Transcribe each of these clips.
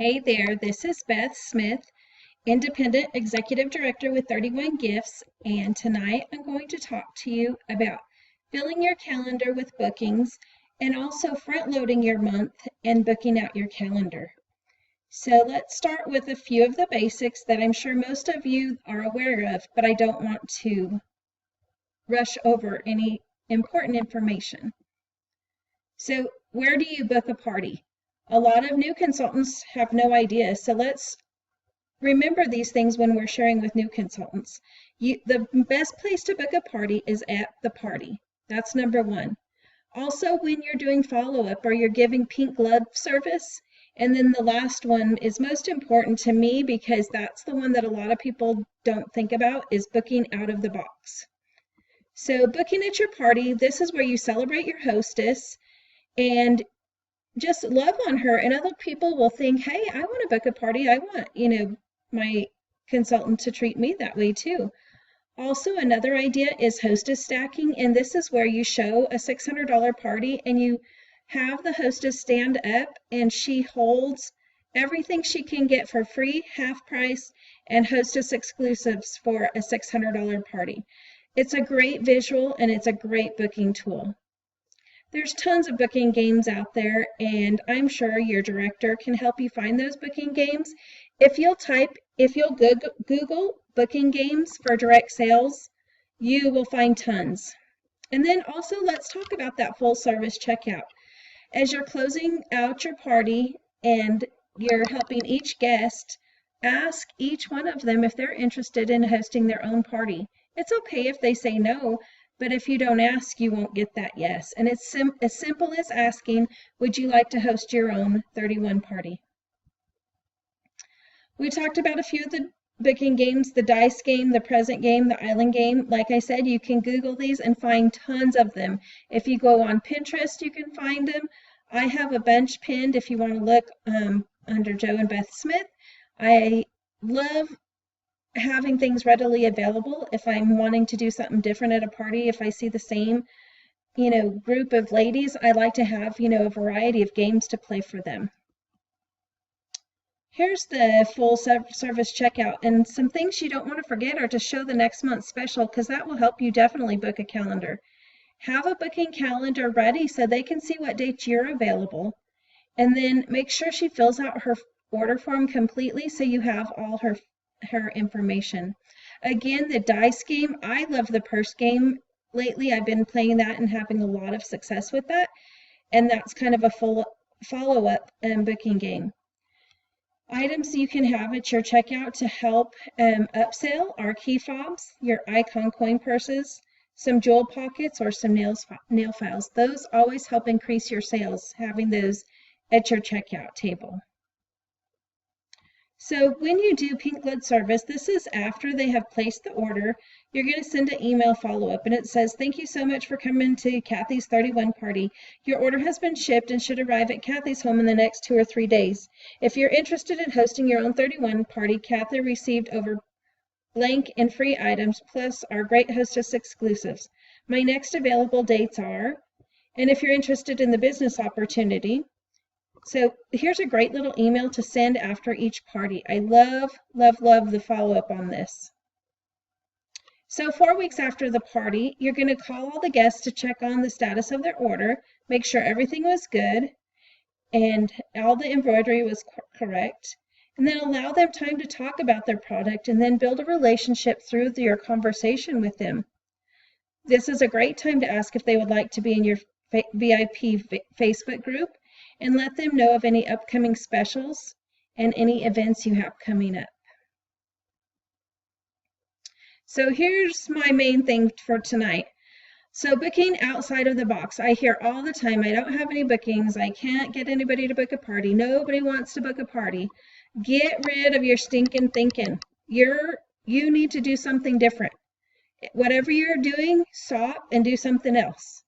Hey there, this is Beth Smith, Independent Executive Director with 31 Gifts, and tonight I'm going to talk to you about filling your calendar with bookings and also front-loading your month and booking out your calendar. So let's start with a few of the basics that I'm sure most of you are aware of, but I don't want to rush over any important information. So where do you book a party? A lot of new consultants have no idea, so let's remember these things when we're sharing with new consultants. The best place to book a party is at the party. That's number one. Also, when you're doing follow-up or you're giving pink glove service, and then the last one is most important to me because that's the one that a lot of people don't think about, is booking out of the box. So booking at your party, this is where you celebrate your hostess and just love on her, and other people will think, hey, I want to book a party. I want, my consultant to treat me that way too. Also, another idea is hostess stacking, and this is where you show a $600 party and you have the hostess stand up and she holds everything she can get for free, half price, and hostess exclusives for a $600 party. It's a great visual and it's a great booking tool. There's tons of booking games out there, and I'm sure your director can help you find those booking games. If you'll Google booking games for direct sales, you will find tons. And then also let's talk about that full service checkout. As you're closing out your party and you're helping each guest, ask each one of them if they're interested in hosting their own party. It's okay if they say no, but if you don't ask, you won't get that yes. And it's as simple as asking, would you like to host your own 31 party? We talked about a few of the booking games, the dice game, the present game, the island game. Like I said, you can Google these and find tons of them. If you go on Pinterest, you can find them. I have a bunch pinned if you want to look under Joe and Beth Smith. I love having things readily available if I'm wanting to do something different at a party. If I see the same, group of ladies, I like to have, a variety of games to play for them. Here's the full service checkout, and some things you don't want to forget are to show the next month's special, because that will help you definitely book a calendar. Have a booking calendar ready so they can see what dates you're available, and then make sure she fills out her order form completely so you have all her information. Again, the dice game, I love the purse game. Lately, I've been playing that and having a lot of success with that, and that's kind of a full follow-up booking game. Items you can have at your checkout to help upsell are key fobs, your icon coin purses, some jewel pockets, or some nail files. Those always help increase your sales, having those at your checkout table. So when you do pink glove service, this is after they have placed the order. You're going to send an email follow-up, and it says, thank you so much for coming to Kathy's 31 party. Your order has been shipped and should arrive at Kathy's home in the next 2 or 3 days. If you're interested in hosting your own 31 party, Kathy received over blank and free items, plus our great hostess exclusives. My next available dates are, and if you're interested in the business opportunity, so here's a great little email to send after each party. I love, love, love the follow-up on this. So 4 weeks after the party, you're going to call all the guests to check on the status of their order, make sure everything was good and all the embroidery was correct, and then allow them time to talk about their product and then build a relationship through your conversation with them. This is a great time to ask if they would like to be in your VIP Facebook group, and let them know of any upcoming specials and any events you have coming up. So here's my main thing for tonight. So booking outside of the box. I hear all the time, I don't have any bookings. I can't get anybody to book a party. Nobody wants to book a party. Get rid of your stinking thinking. You need to do something different. Whatever you're doing, stop and do something else.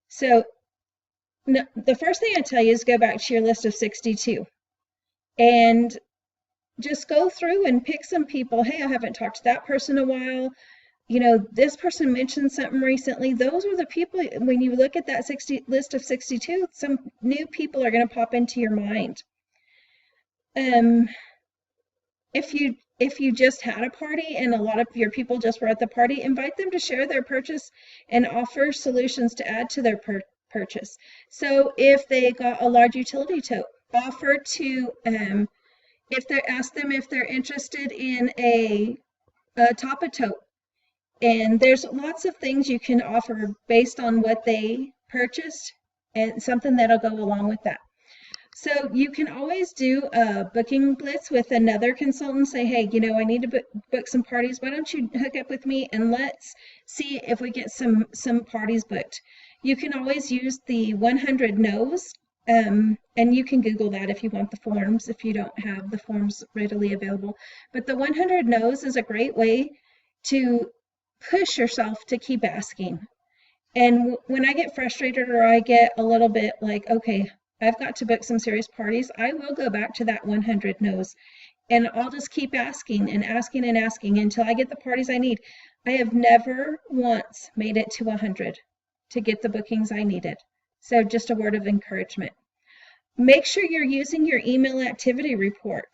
So no, the first thing I tell you is go back to your list of 62 and just go through and pick some people. Hey, I haven't talked to that person in a while. This person mentioned something recently. Those are the people, when you look at that list of 62, some new people are going to pop into your mind. if you just had a party and a lot of your people just were at the party, invite them to share their purchase and offer solutions to add to their purchase. So if they got a large utility tote, offer to ask them if they're interested in a Tapa tote. And there's lots of things you can offer based on what they purchased and something that'll go along with that. So you can always do a booking blitz with another consultant. Say, hey, you know, I need to book some parties. Why don't you hook up with me and let's see if we get some parties booked. You can always use the 100 no's, and you can Google that if you want the forms, if you don't have the forms readily available. But the 100 no's is a great way to push yourself to keep asking. And when I get frustrated or I get a little bit like, okay, I've got to book some serious parties, I will go back to that 100 no's and I'll just keep asking and asking and asking until I get the parties I need. I have never once made it to 100 to get the bookings I needed. So just a word of encouragement. Make sure you're using your email activity report.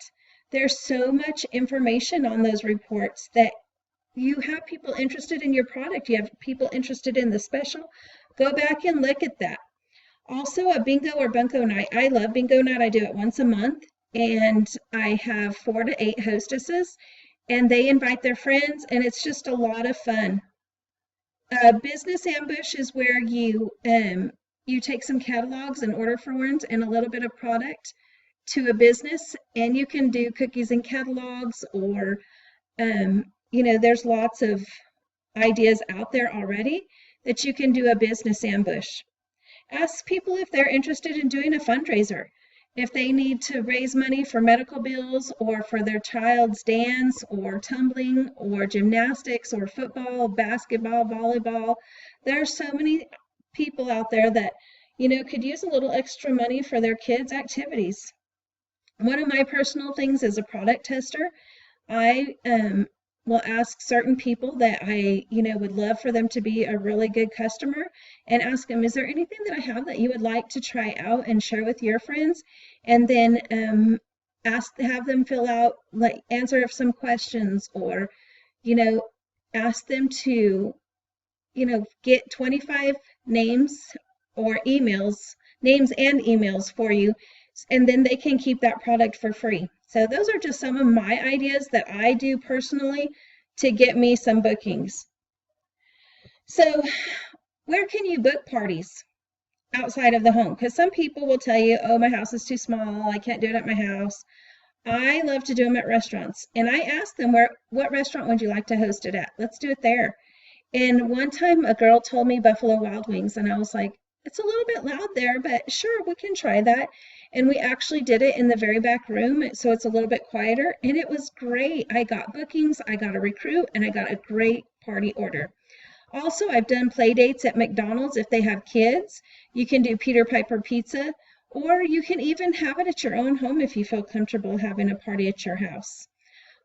There's so much information on those reports that you have people interested in your product. You have people interested in the special. Go back and look at that. Also, a bingo or bunko night. I love bingo night. I do it once a month, and I have 4 to 8 hostesses, and they invite their friends, and it's just a lot of fun. Business ambush is where you take some catalogs and order forms and a little bit of product to a business, and you can do cookies and catalogs, or you know, there's lots of ideas out there already that you can do a business ambush. Ask people if they're interested in doing a fundraiser, if they need to raise money for medical bills or for their child's dance or tumbling or gymnastics or football, basketball, volleyball. There are so many people out there that, you know, could use a little extra money for their kids' activities. One of my personal things as a product tester, I will ask certain people that I, you know, would love for them to be a really good customer and ask them, is there anything that I have that you would like to try out and share with your friends? And then have them fill out, like, answer some questions, or, you know, ask them to, you know, get 25 names or emails, names and emails for you, and then they can keep that product for free. So those are just some of my ideas that I do personally to get me some bookings. So where can you book parties outside of the home? Because some people will tell you, oh, my house is too small, I can't do it at my house. I love to do them at restaurants. And I ask them, what restaurant would you like to host it at? Let's do it there. And one time a girl told me Buffalo Wild Wings, and I was like, it's a little bit loud there, but sure, we can try that. And we actually did it in the very back room, so it's a little bit quieter, and it was great. I got bookings, I got a recruit, and I got a great party order. Also, I've done play dates at McDonald's if they have kids. You can do Peter Piper Pizza, or you can even have it at your own home if you feel comfortable having a party at your house.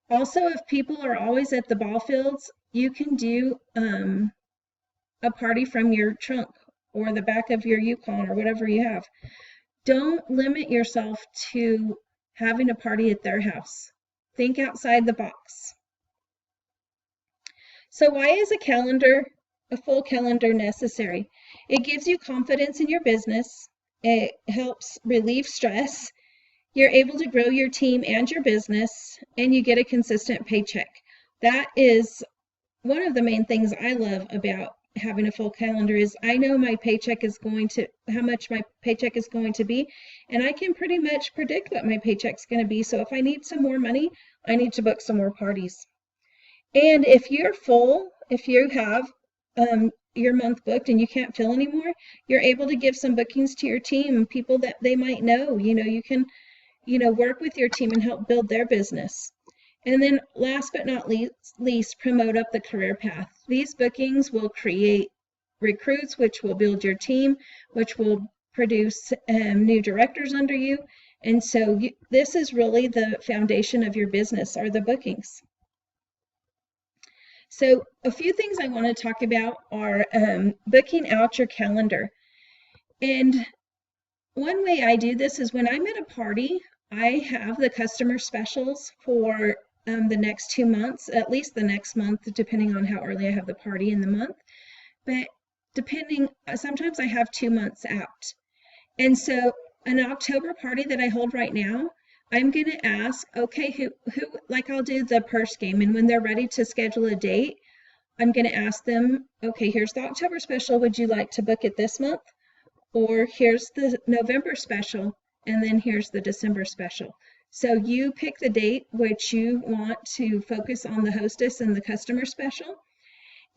Also, if people are always at the ball fields, you can do a party from your trunk or the back of your Yukon or whatever you have. Don't limit yourself to having a party at their house. Think outside the box. So why is a full calendar necessary? It gives you confidence in your business. It helps relieve stress. You're able to grow your team and your business, and you get a consistent paycheck. That is one of the main things I love about having a full calendar is I know my paycheck is how much my paycheck is going to be, and I can pretty much predict what my paycheck's going to be. So if I need some more money, I need to book some more parties. And if you're full, if you have your month booked and you can't fill anymore, you're able to give some bookings to your team, people that they might know. You know, you can, you know, work with your team and help build their business. And then last but not least, promote up the career path. These bookings will create recruits, which will build your team, which will produce new directors under you. And so this is really the foundation of your business, are the bookings. So a few things I want to talk about are booking out your calendar. And one way I do this is when I'm at a party, I have the customer specials for the next 2 months, at least the next month, depending on how early I have the party in the month. But sometimes I have 2 months out. And so an October party that I hold right now, I'm going to ask, okay, who, like I'll do the purse game. And when they're ready to schedule a date, I'm going to ask them, okay, here's the October special. Would you like to book it this month? Or here's the November special, and then here's the December special. So you pick the date which you want to focus on the hostess and the customer special.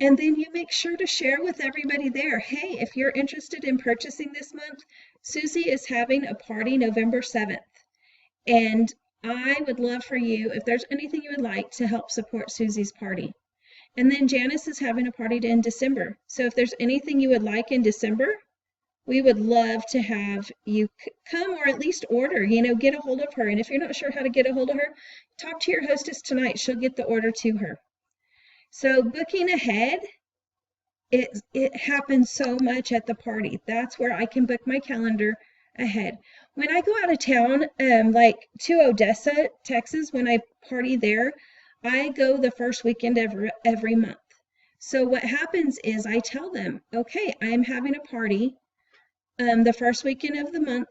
And then you make sure to share with everybody there, hey, if you're interested in purchasing this month, Susie is having a party November 7th. And I would love for you, if there's anything you would like, to help support Susie's party. And then Janice is having a party in December. So if there's anything you would like in December, we would love to have you come, or at least order, get a hold of her. And if you're not sure how to get a hold of her, talk to your hostess tonight. She'll get the order to her. So booking ahead, it happens so much at the party. That's where I can book my calendar ahead. When I go out of town, like to Odessa, Texas, when I party there, I go the first weekend every month. So what happens is I tell them, okay, I'm having a party the first weekend of the month.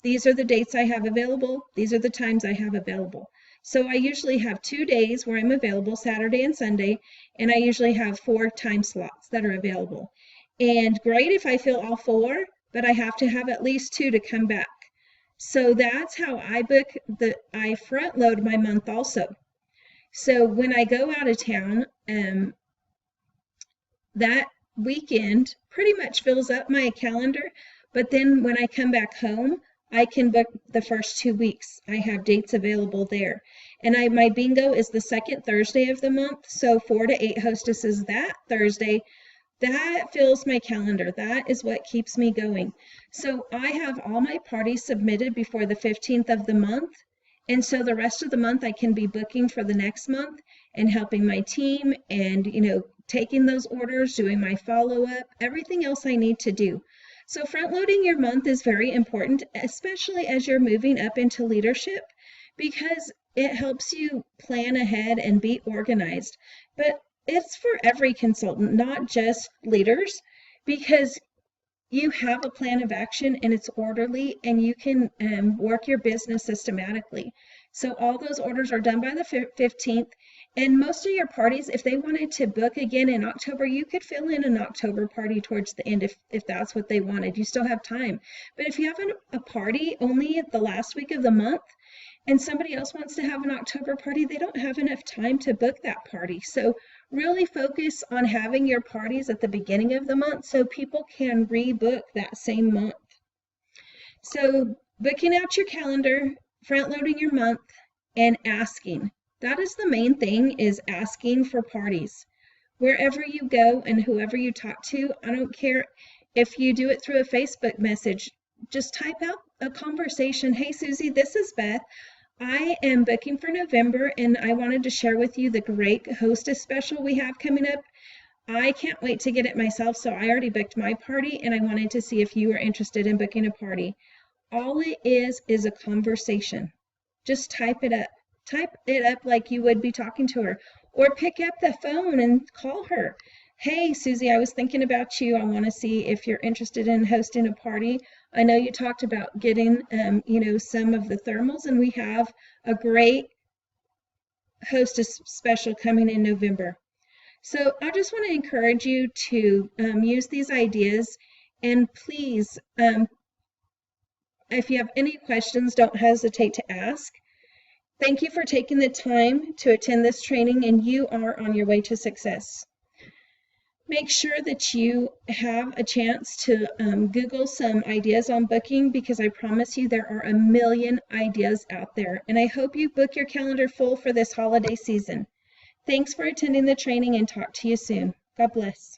These are the dates I have available. These are the times I have available. So I usually have 2 days where I'm available, Saturday and Sunday, and I usually have 4 time slots that are available. And great if I fill all 4, but I have to have at least 2 to come back. So that's how I book. I front load my month also. So when I go out of town, that weekend pretty much fills up my calendar. But then when I come back home, I can book the first 2 weeks. I have dates available there. And my bingo is the second Thursday of the month. So 4 to 8 hostesses that Thursday. That fills my calendar. That is what keeps me going. So I have all my parties submitted before the 15th of the month. And so the rest of the month I can be booking for the next month and helping my team and, taking those orders, doing my follow-up, everything else I need to do. So front loading your month is very important, especially as you're moving up into leadership, because it helps you plan ahead and be organized. But it's for every consultant, not just leaders, because you have a plan of action and it's orderly, and you can work your business systematically. So all those orders are done by the 15th. And most of your parties, if they wanted to book again in October, you could fill in an October party towards the end if that's what they wanted. You still have time. But if you have a party only at the last week of the month and somebody else wants to have an October party, they don't have enough time to book that party. So really focus on having your parties at the beginning of the month so people can rebook that same month. So booking out your calendar, front loading your month, and asking. That is the main thing, is asking for parties. Wherever you go and whoever you talk to, I don't care if you do it through a Facebook message, just type out a conversation. Hey, Susie, this is Beth. I am booking for November and I wanted to share with you the great hostess special we have coming up. I can't wait to get it myself, so I already booked my party and I wanted to see if you were interested in booking a party. All it is a conversation. Just type it up. Type it up like you would be talking to her, or pick up the phone and call her. Hey, Susie, I was thinking about you. I want to see if you're interested in hosting a party. I know you talked about getting, some of the thermals, and we have a great hostess special coming in November. So I just want to encourage you to use these ideas, and please, if you have any questions, don't hesitate to ask. Thank you for taking the time to attend this training, and you are on your way to success. Make sure that you have a chance to Google some ideas on booking, because I promise you there are a million ideas out there. And I hope you book your calendar full for this holiday season. Thanks for attending the training, and talk to you soon. God bless.